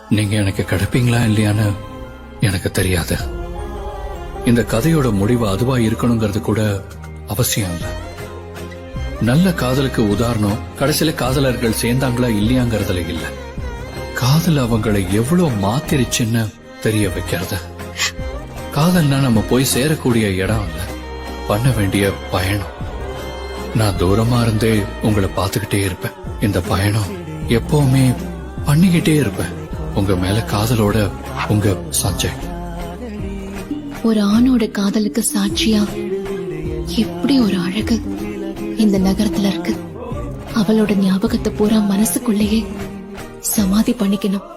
நீங்க எனக்கு கிடைப்பீங்களா இல்லையான்னு எனக்கு தெரியாது. இந்த கதையோட முடிவு அதுவா இருக்கணுங்கிறது கூட அவசியம் இல்லை. நல்ல காதலுக்கு உதாரணம் கடைசியில காதலர்கள் சேர்ந்தாங்களா இல்லையாங்கிறதுல இல்ல, காதல் அவங்களை எவ்வளவு மாத்திருச்சுன்னு தெரிய வைக்கிறது. காதல்னா நம்ம போய் சேரக்கூடிய இடம் இல்ல, பண்ண வேண்டிய பயணம். நான் தூரமா இருந்தே உங்களை பார்த்துக்கிட்டே இருப்பேன். இந்த பயணம் எப்பவுமே பண்ணிக்கிட்டே இருப்பேன். உங்க மேல காதலோட உங்க சஞ்சய். ஒரு ஆணோட காதலுக்கு சாட்சியா எப்படி ஒரு அழகு இந்த நகரத்துல இருக்கு. அவளோட ஞாபகத்தை பூரா மனசுக்குள்ளேயே சமாதி பண்ணிக்கணும்.